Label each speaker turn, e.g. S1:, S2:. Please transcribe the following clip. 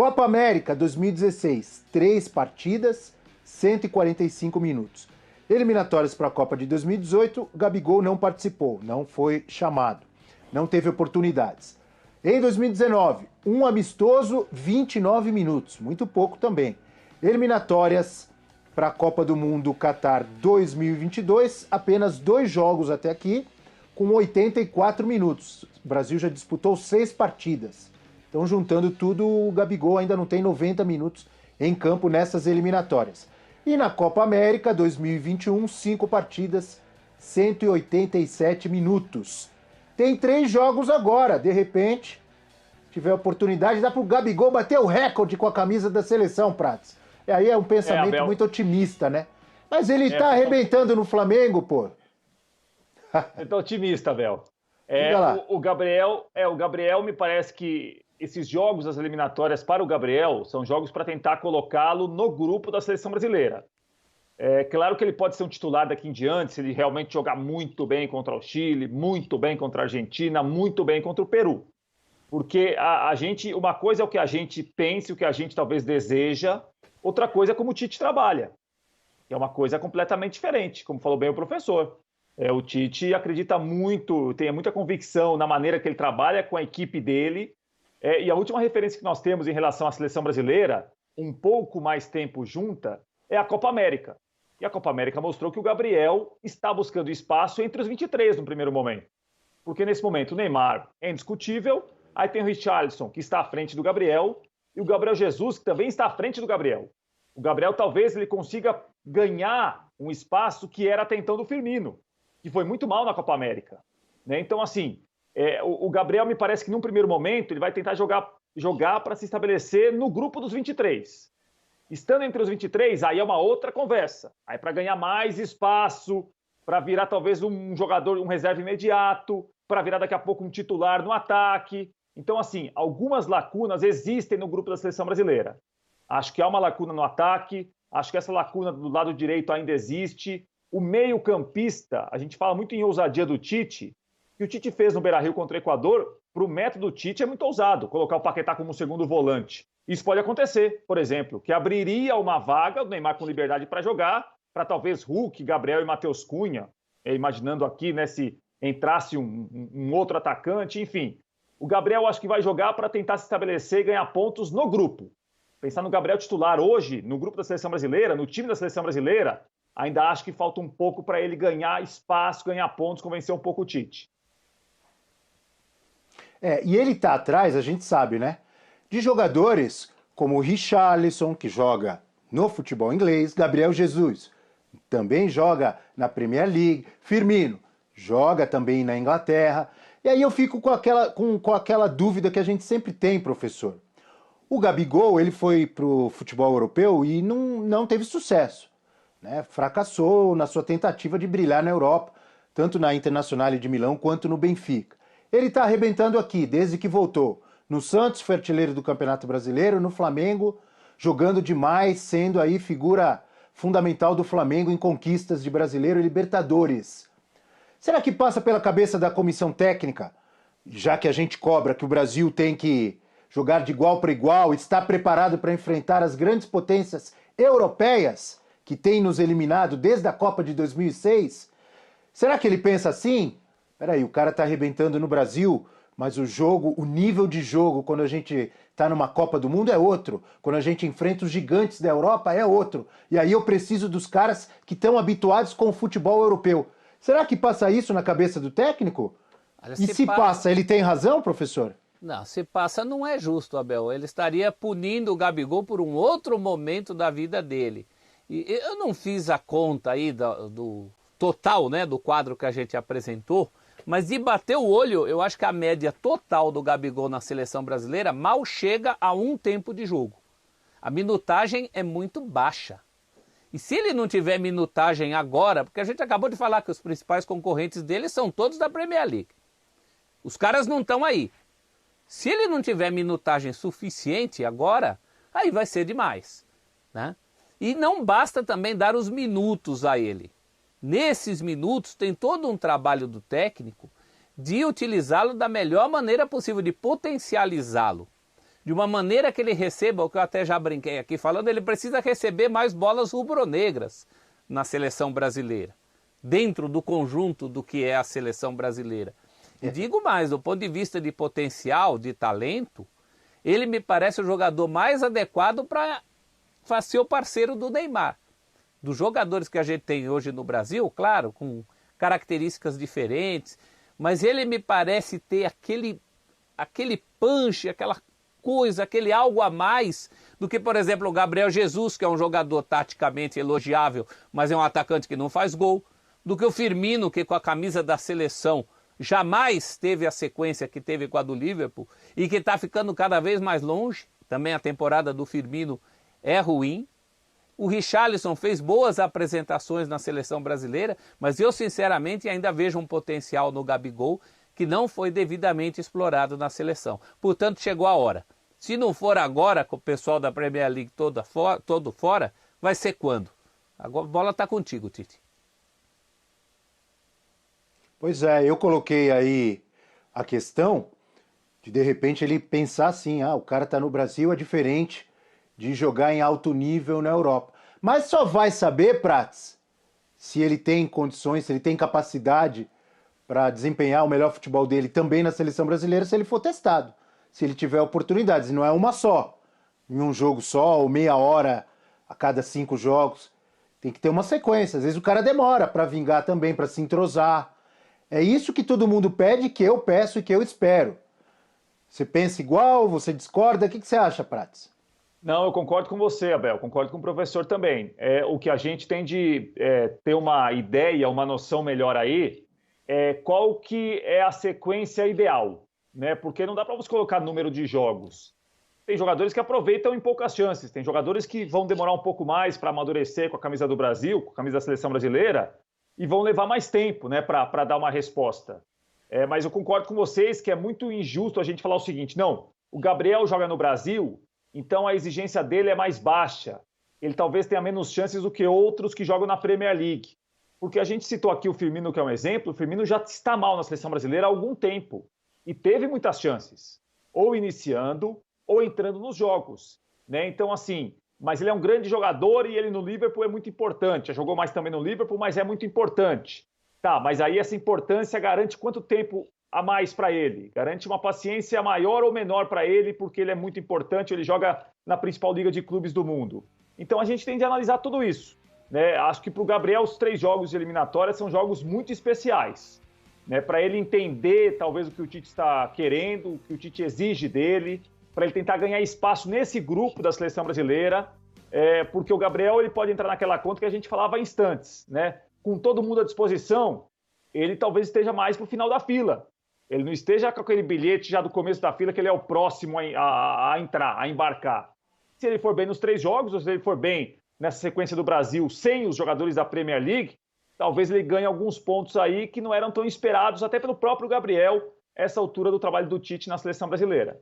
S1: Copa América 2016, 3 partidas, 145 minutos. Eliminatórias para a Copa de 2018, Gabigol não participou, não foi chamado, não teve oportunidades. Em 2019, um amistoso, 29 minutos, muito pouco também. Eliminatórias para a Copa do Mundo Qatar 2022, apenas 2 jogos até aqui, com 84 minutos. O Brasil já disputou 6 partidas. Então, juntando tudo, o Gabigol ainda não tem 90 minutos em campo nessas eliminatórias. E na Copa América 2021, 5 partidas, 187 minutos. Tem 3 jogos agora, de repente, tiver oportunidade, dá pro Gabigol bater o recorde com a camisa da seleção, Prats. E aí é um pensamento muito otimista, né? Mas ele tá arrebentando no Flamengo, pô.
S2: Eu tô otimista, Abel. O Gabriel me parece que esses jogos das eliminatórias para o Gabriel são jogos para tentar colocá-lo no grupo da seleção brasileira. É claro que ele pode ser um titular daqui em diante, se ele realmente jogar muito bem contra o Chile, muito bem contra a Argentina, muito bem contra o Peru. Porque uma coisa é o que a gente pensa, o que a gente talvez deseja, outra coisa é como o Tite trabalha. É uma coisa completamente diferente, como falou bem o professor. O Tite acredita muito, tem muita convicção na maneira que ele trabalha com a equipe dele. E a última referência que nós temos em relação à seleção brasileira, um pouco mais tempo junta, é a Copa América. E a Copa América mostrou que o Gabriel está buscando espaço entre os 23 no primeiro momento. Porque nesse momento o Neymar é indiscutível, aí tem o Richarlison, que está à frente do Gabriel, e o Gabriel Jesus, que também está à frente do Gabriel. O Gabriel talvez ele consiga ganhar um espaço que era até então do Firmino, que foi muito mal na Copa América. Né? Então, assim, o Gabriel me parece que num primeiro momento ele vai tentar jogar para se estabelecer no grupo dos 23. Estando entre os 23, aí é uma outra conversa. Aí para ganhar mais espaço, para virar talvez um jogador, um reserva imediato, para virar daqui a pouco um titular no ataque. Então, assim, algumas lacunas existem no grupo da seleção brasileira. Acho que há uma lacuna no ataque, acho que essa lacuna do lado direito ainda existe. O meio-campista, a gente fala muito em ousadia do Tite, que o Tite fez no Beira-Rio contra o Equador, para o método Tite é muito ousado, colocar o Paquetá como segundo volante. Isso pode acontecer, por exemplo, que abriria uma vaga, o Neymar com liberdade para jogar, para talvez Hulk, Gabriel e Matheus Cunha, imaginando aqui, né, se entrasse um outro atacante, enfim. O Gabriel acho que vai jogar para tentar se estabelecer e ganhar pontos no grupo. Pensar no Gabriel titular hoje, no grupo da seleção brasileira, no time da seleção brasileira, ainda acho que falta um pouco para ele ganhar espaço, ganhar pontos, convencer um pouco o Tite.
S1: E ele tá atrás, a gente sabe, né? De jogadores como o Richarlison, que joga no futebol inglês, Gabriel Jesus, também joga na Premier League, Firmino, joga também na Inglaterra. E aí eu fico com aquela dúvida que a gente sempre tem, professor. O Gabigol, ele foi pro futebol europeu e não teve sucesso. Né? Fracassou na sua tentativa de brilhar na Europa, tanto na Internazionale de Milão quanto no Benfica. Ele está arrebentando aqui, desde que voltou. No Santos, foi artilheiro do Campeonato Brasileiro, no Flamengo, jogando demais, sendo aí figura fundamental do Flamengo em conquistas de Brasileiro e Libertadores. Será que passa pela cabeça da comissão técnica, já que a gente cobra que o Brasil tem que jogar de igual para igual, está preparado para enfrentar as grandes potências europeias que têm nos eliminado desde a Copa de 2006? Será que ele pensa assim? Peraí, o cara tá arrebentando no Brasil, mas o nível de jogo quando a gente tá numa Copa do Mundo é outro. Quando a gente enfrenta os gigantes da Europa é outro. E aí eu preciso dos caras que estão habituados com o futebol europeu. Será que passa isso na cabeça do técnico? Olha, e se passa, ele tem razão, professor?
S3: Não, se passa não é justo, Abel. Ele estaria punindo o Gabigol por um outro momento da vida dele. E eu não fiz a conta aí do total, né, do quadro que a gente apresentou, mas de bater o olho, eu acho que a média total do Gabigol na seleção brasileira mal chega a um tempo de jogo. A minutagem é muito baixa. E se ele não tiver minutagem agora, porque a gente acabou de falar que os principais concorrentes dele são todos da Premier League. Os caras não estão aí. Se ele não tiver minutagem suficiente agora, aí vai ser demais, né? E não basta também dar os minutos a ele. Nesses minutos tem todo um trabalho do técnico de utilizá-lo da melhor maneira possível, de potencializá-lo. de uma maneira que ele receba, o que eu até já brinquei aqui falando, ele precisa receber mais bolas rubro-negras na seleção brasileira, dentro do conjunto do que é a seleção brasileira. E digo mais, do ponto de vista de potencial, de talento, ele me parece o jogador mais adequado para ser o parceiro do Neymar. Dos jogadores que a gente tem hoje no Brasil, claro, com características diferentes, mas ele me parece ter aquele punch, aquela coisa, aquele algo a mais do que, por exemplo, o Gabriel Jesus, que é um jogador taticamente elogiável, mas é um atacante que não faz gol, do que o Firmino, que com a camisa da seleção jamais teve a sequência que teve com a do Liverpool e que está ficando cada vez mais longe. Também a temporada do Firmino é ruim. O Richarlison fez boas apresentações na seleção brasileira, mas eu sinceramente ainda vejo um potencial no Gabigol que não foi devidamente explorado na seleção. Portanto, chegou a hora. Se não for agora, com o pessoal da Premier League todo fora, vai ser quando? Agora a bola está contigo, Tite.
S1: Pois é, eu coloquei aí a questão de repente ele pensar assim, o cara está no Brasil, é diferente de jogar em alto nível na Europa. Mas só vai saber, Prats, se ele tem condições, se ele tem capacidade para desempenhar o melhor futebol dele também na seleção brasileira, se ele for testado, se ele tiver oportunidades. E não é uma só, em um jogo só, ou meia hora a cada 5 jogos. Tem que ter uma sequência. Às vezes o cara demora para vingar também, para se entrosar. É isso que todo mundo pede, que eu peço e que eu espero. Você pensa igual? Você discorda? O que você acha, Prats?
S2: Não, eu concordo com você, Abel, concordo com o professor também. O que a gente tem de ter uma ideia, uma noção melhor aí, qual que é a sequência ideal, né? Porque não dá para você colocar número de jogos. Tem jogadores que aproveitam em poucas chances, tem jogadores que vão demorar um pouco mais para amadurecer com a camisa do Brasil, com a camisa da seleção brasileira, e vão levar mais tempo, né, para dar uma resposta. Mas eu concordo com vocês que é muito injusto a gente falar o seguinte, não, o Gabriel joga no Brasil, então a exigência dele é mais baixa. Ele talvez tenha menos chances do que outros que jogam na Premier League. Porque a gente citou aqui o Firmino, que é um exemplo, o Firmino já está mal na seleção brasileira há algum tempo. E teve muitas chances, ou iniciando, ou entrando nos jogos, né? Então, assim, mas ele é um grande jogador e ele no Liverpool é muito importante. Já jogou mais também no Liverpool, mas é muito importante. Tá, mas aí essa importância garante quanto tempo a mais para ele? Garante uma paciência maior ou menor para ele, porque ele é muito importante, ele joga na principal liga de clubes do mundo. Então a gente tem de analisar tudo isso, né? Acho que para o Gabriel os 3 jogos de eliminatória são jogos muito especiais, né? Para ele entender talvez o que o Tite está querendo, o que o Tite exige dele, para ele tentar ganhar espaço nesse grupo da seleção brasileira, porque o Gabriel ele pode entrar naquela conta que a gente falava há instantes, né? Com todo mundo à disposição, ele talvez esteja mais para o final da fila. Ele não esteja com aquele bilhete já do começo da fila que ele é o próximo a entrar, a embarcar. Se ele for bem nos 3 jogos, ou se ele for bem nessa sequência do Brasil sem os jogadores da Premier League, talvez ele ganhe alguns pontos aí que não eram tão esperados até pelo próprio Gabriel, essa altura do trabalho do Tite na seleção brasileira.